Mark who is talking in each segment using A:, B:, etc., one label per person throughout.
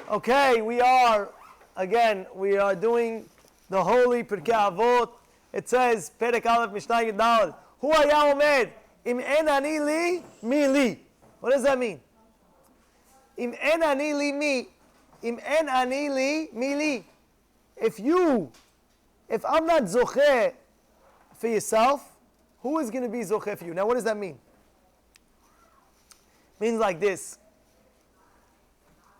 A: Okay, we are doing the holy PIRKEI AVOT. It says, Perek Aleph Mishnah Yud Hu haya omed, im en ani li, mi li. What does that mean? Im en ani li, mi. Im en ani li, mi li. If I'm not zocheh for yourself, who is going to be zocheh for you? Now, what does that mean? It means like this.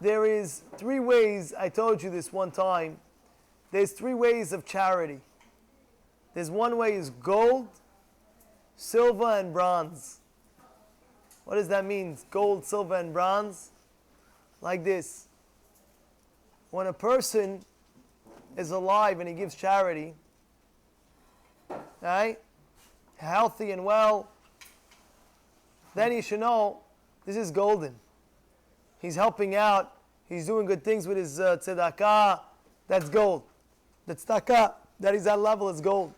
A: There is three ways, I told you this one time, there's three ways of charity. There's one way is gold, silver, and bronze. What does that mean? Gold, silver, and bronze? Like this. When a person is alive and he gives charity, right, healthy and well, then you should know this is golden. He's helping out. He's doing good things with his tzedakah. That's gold. The tzedakah that is at level is gold.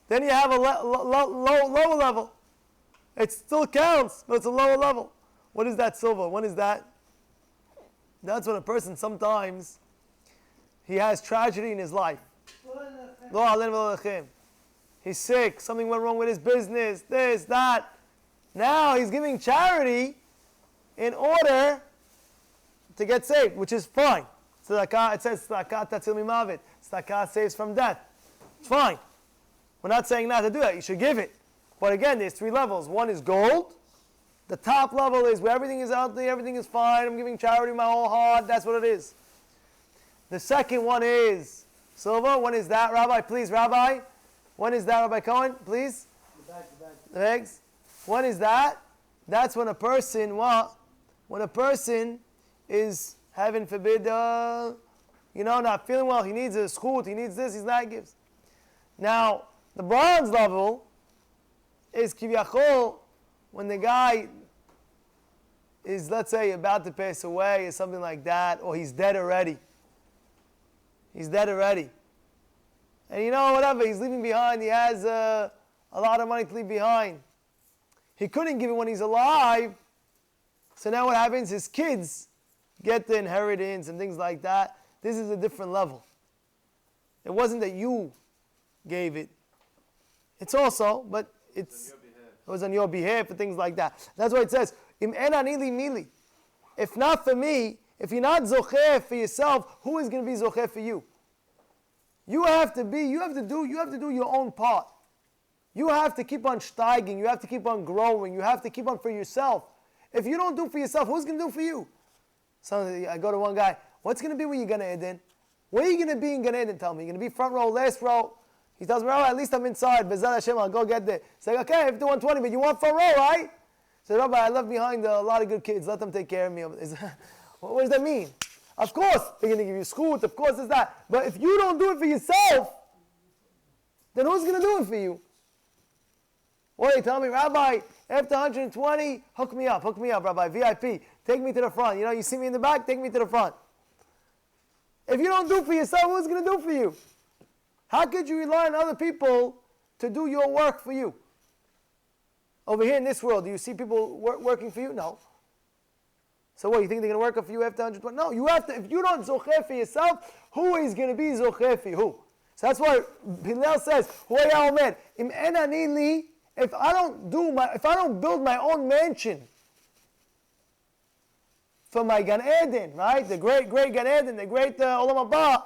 A: Then you have a lower level. It still counts, but it's a lower level. What is that silver? What is that? That's when a person sometimes he has tragedy in his life. He's sick. Something went wrong with his business. This, that. Now he's giving charity in order to get saved, which is fine. Tzedakah, it says, tzedakah tatzil mimavet. Tzedakah saves from death. It's fine. We're not saying not to do that. You should give it. But again, there's three levels. One is gold. The top level is where everything is out there, everything is fine. I'm giving charity my whole heart. That's what it is. The second one is silver. When is that, Rabbi? Please, Rabbi. When is that, Rabbi Cohen? Please. The bags. When is that? That's when a person, when a person is, heaven forbid, not feeling well, he needs a schut, he needs this, he's not gives. Now, the bronze level is kiviyachol, when the guy is, let's say, about to pass away or something like that, or he's dead already. He's dead already. And whatever, he's leaving behind, he has a lot of money to leave behind. He couldn't give it when he's alive. So now what happens? His kids get the inheritance and things like that. This is a different level. It wasn't that you gave it. It's also, but it was on your behalf and things like that. That's why it says, Im en ani li mili. If not for me, if you're not zocheh for yourself, who is going to be zocheh for you? You have to do your own part. You have to keep on steiging. You have to keep on growing. You have to keep on for yourself. If you don't do for yourself, who's going to do for you? I go to one guy, what's going to be when you're Gan Eden? Where are you going to be in Gan Eden? Tell me. You're going to be front row, last row? He tells me, at least I'm inside. Bezrat Hashem, I'll go get there. Say, okay, I have to 120, but you want front row, right? I said, Rabbi, I left behind a lot of good kids. Let them take care of me. What does that mean? Of course, they're going to give you schut. Of course, it's that. But if you don't do it for yourself, then who's going to do it for you? Or they tell me, Rabbi, after 120, hook me up, Rabbi, VIP. Take me to the front. You see me in the back, take me to the front. If you don't do for yourself, who's going to do for you? How could you rely on other people to do your work for you? Over here in this world, do you see people working for you? No. So what, you think they're going to work for you after 120? No, you have to. If you don't zocheh for yourself, who is going to be zocheh for you? Who? So that's why Hillel says, Hu haya omed, im en ani li. If I don't build my own mansion for my Gan Eden, right? The great Gan Eden, the great Olam Haba,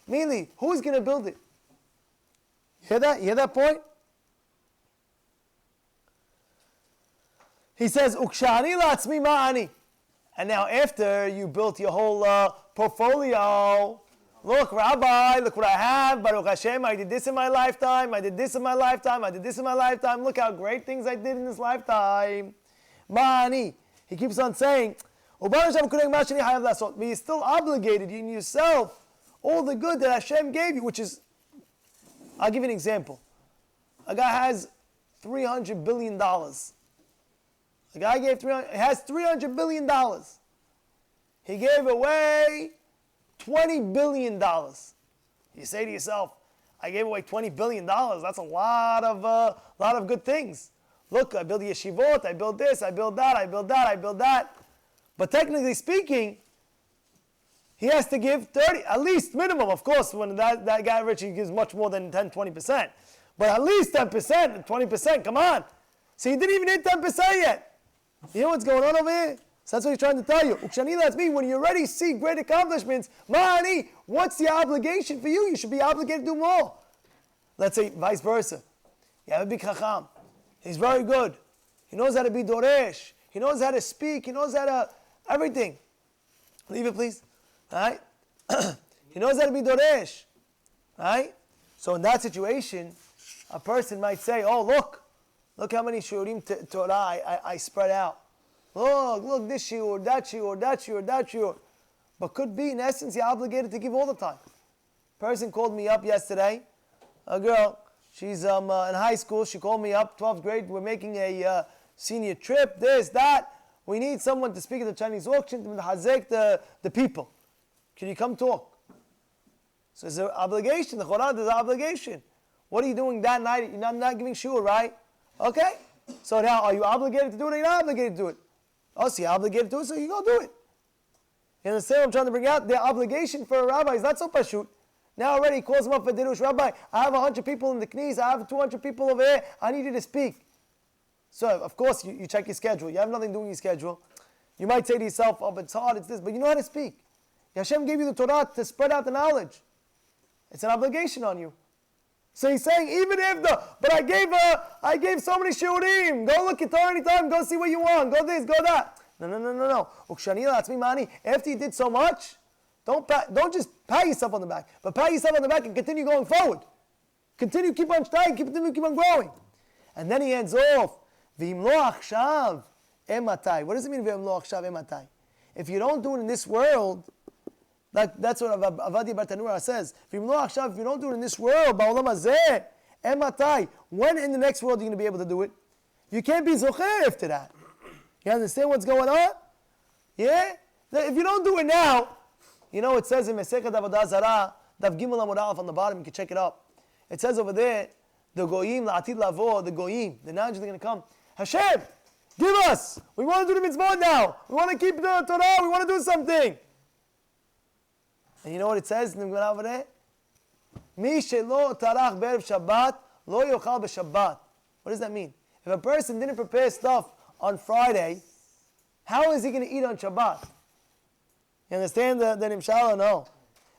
A: Mili, who's going to build it? You hear that? You hear that point? He says, Ukshani la'atzmi ma'ani. And now after you built your whole portfolio, look, Rabbi, look what I have. Baruch Hashem, I did this in my lifetime. I did this in my lifetime. I did this in my lifetime. Look how great things I did in this lifetime. Ma'ani. He keeps on saying, but you're still obligated in yourself all the good that Hashem gave you, which is, I'll give you an example. A guy has $300 billion. The guy has $300 billion. He gave away $20 billion. You say to yourself, I gave away $20 billion. That's a lot of good things. Look, I build yeshivot, I build this, I build that, I build that, I build that. But technically speaking, he has to give 30, at least minimum. Of course, when that guy rich, he gives much more than 10, 20%. But at least 10%, 20%, come on. So he didn't even hit 10% yet. You know what's going on over here? So that's what he's trying to tell you. Ukshani, that's me. When you already see great accomplishments, ma'ani, what's the obligation for you? You should be obligated to do more. Let's say vice versa. You have a big chacham. He's very good. He knows how to be doresh. He knows how to speak. He knows how to everything. Leave it, please. All right? He knows how to be doresh. Right? So in that situation, a person might say, oh, look how many shiurim torah I spread out. Look, this shiur, that shiur, that shiur, that shiur. But could be, in essence, you're obligated to give all the time. Person called me up yesterday. A girl, she's in high school. She called me up, 12th grade. We're making a senior trip, this, that. We need someone to speak at the Chinese auction to hazek the people. Can you come talk? So it's an obligation. The Quran is an obligation. What are you doing that night? You're not giving shiur, right? Okay. So now, are you obligated to do it or you're not obligated to do it? Oh, so you're obligated to do it, so you go do it. You understand what I'm trying to bring out? The obligation for a rabbi is not so pashut. Now already he calls him up for dirush. Rabbi, I have 100 people in the knees. I have 200 people over here. I need you to speak. So, of course, you check your schedule. You have nothing doing your schedule. You might say to yourself, oh, but it's hard, it's this. But you know how to speak. Hashem gave you the Torah to spread out the knowledge. It's an obligation on you. So he's saying, even if but I gave so many shiurim. Go look at Torah anytime. Go see what you want. Go this, go that. No. Ukshanila, that's me, mani. After you did so much, don't just pat yourself on the back, but pat yourself on the back and continue going forward. Continue, keep on trying, keep on growing. And then he ends off, V'im lo achshav ematai. What does it mean, V'im lo achshav ematai? If you don't do it in this world, that's what Avadia Bartanura says. V'im lo achshav, if you don't do it in this world, ba'olam hazeh, ematai. When in the next world are you going to be able to do it? You can't be zocher after that. You understand what's going on? Yeah? If you don't do it now, you know, it says in Mesechet Avodah Zarah, Dav Gimel Amud Aleph on the bottom, you can check it up. It says over there, the Goyim, La'atid Lavo, the Goyim, the non-Jews are going to come. Hashem, give us! We want to do the mitzvot now. We want to keep the Torah. We want to do something. And you know what it says in the Gemara over there? Mi shelo tarach be'erev Shabbat, lo yochal b'Shabbat. What does that mean? If a person didn't prepare stuff on Friday, how is he going to eat on Shabbat? You understand the nimshal or no?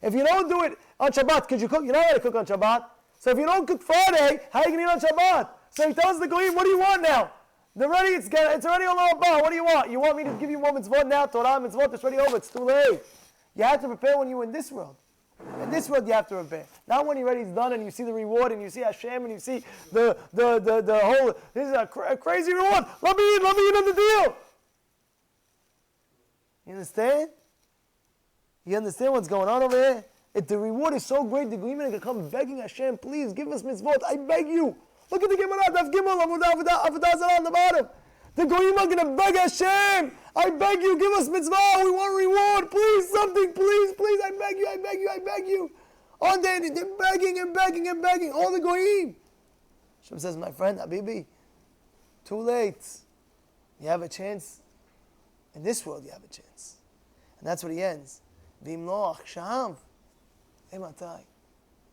A: If you don't do it on Shabbat, could you cook? You're not going to cook on Shabbat. So if you don't cook Friday, how are you going to eat on Shabbat? So he tells the Goyim, what do you want now? It's already all over. What do you want? You want me to give you more mitzvot now? Torah mitzvot, it's already over. It's too late. You have to prepare when you're in this world. In this world you have to prepare. Not when you're ready, it's done and you see the reward and you see Hashem and you see the whole, this is a crazy reward. Let me eat on the deal. You understand? You understand what's going on over here? If the reward is so great, the Goyim are going to come begging Hashem, please give us mitzvot. I beg you. Look at the Gemara, Daf Gimel, Avodah Zarah on the bottom. The Goyim are going to beg Hashem. I beg you, give us mitzvah. We want reward. Please, something, please. I beg you. All day, they're begging and begging. All the Goyim. Hashem says, my friend, Habibi, too late. You have a chance. In this world, you have a chance. And that's what he ends. V'im lo achshav ematai.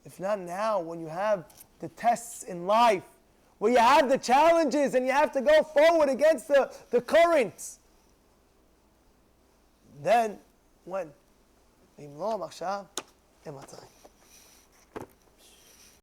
A: If not now, when you have the tests in life, where you have the challenges and you have to go forward against the currents, then when? V'im lo achshav ematai.